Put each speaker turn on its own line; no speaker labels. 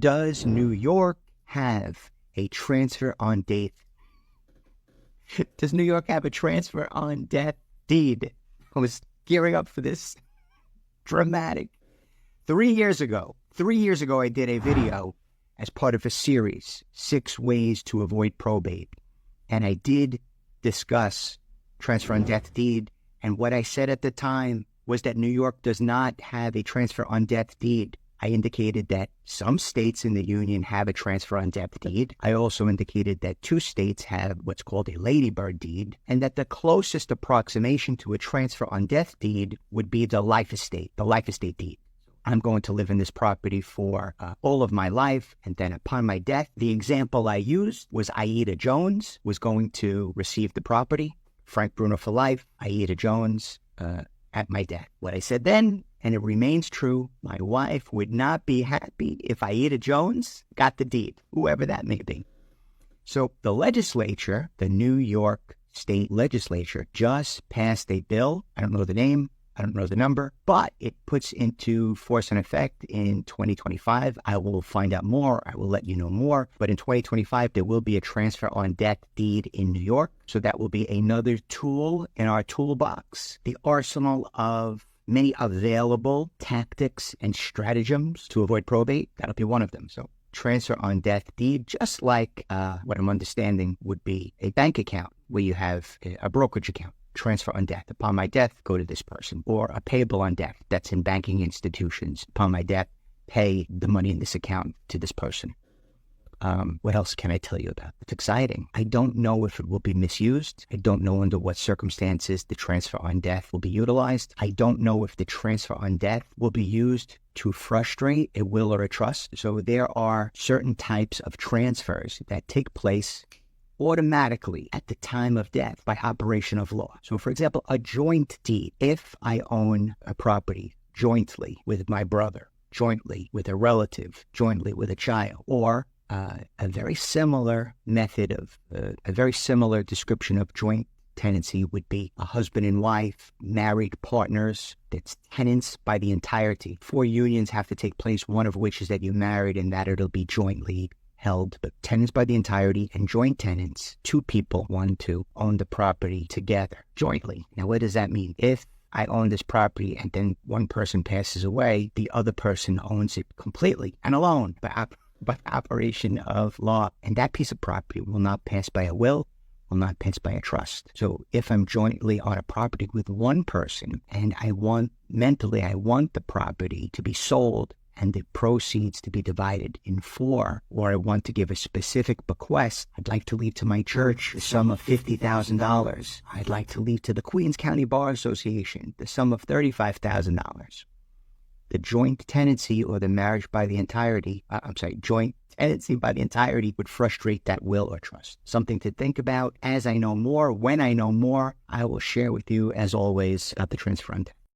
Does New York have a transfer on death? Does New York have a transfer on death deed? I was gearing up for this dramatic. 3 years ago, I did a video as part of a series, 6 Ways to Avoid Probate. And I did discuss transfer on death deed. And what I said at the time was that New York does not have a transfer on death deed. I indicated that some states in the union have a transfer on death deed. I also indicated that 2 states have what's called a ladybird deed, and that the closest approximation to a transfer on death deed would be the life estate deed. I'm going to live in this property for all of my life, and then upon my death, the example I used was Aida Jones was going to receive the property. Frank Bruno for life, Aida Jones at my death. What I said then, and it remains true, my wife would not be happy if Aida Jones got the deed, whoever that may be. So the legislature, the New York State Legislature, just passed a bill. I don't know the name, I don't know the number, but it puts into force and effect in 2025. I will find out more. I will let you know more. But in 2025, there will be a transfer on death deed in New York. So that will be another tool in our toolbox, the arsenal of many available tactics and stratagems to avoid probate. That'll be one of them. So transfer on death deed, just like what I'm understanding would be a bank account where you have a brokerage account. Transfer on death. Upon my death, go to this person. Or a payable on death. That's in banking institutions. Upon my death, pay the money in this account to this person. What else can I tell you about? It's exciting. I don't know if it will be misused. I don't know under what circumstances the transfer on death will be utilized. I don't know if the transfer on death will be used to frustrate a will or a trust. So there are certain types of transfers that take place automatically at the time of death by operation of law. So, for example, a joint deed. If I own a property jointly with my brother, jointly with a relative, jointly with a child, or a very similar method of, a very similar description of joint tenancy would be a husband and wife, married partners, that's tenants by the entirety. 4 unions have to take place, one of which is that you're married and that it'll be jointly held, but tenants by the entirety and joint tenants, 2 people, 1, 2, own the property together, jointly. Now, what does that mean? If I own this property and then one person passes away, the other person owns it completely and alone by operation of law. And that piece of property will not pass by a will, will not pass by a trust. So if I'm jointly on a property with one person and I want the property to be sold and the proceeds to be divided in 4, or I want to give a specific bequest, I'd like to leave to my church the sum of $50,000. I'd like to leave to the Queens County Bar Association the sum of $35,000. The joint tenancy or the marriage by the entirety, joint tenancy by the entirety would frustrate that will or trust. Something to think about. As I know more, when I know more, I will share with you, as always, about the transfer on death.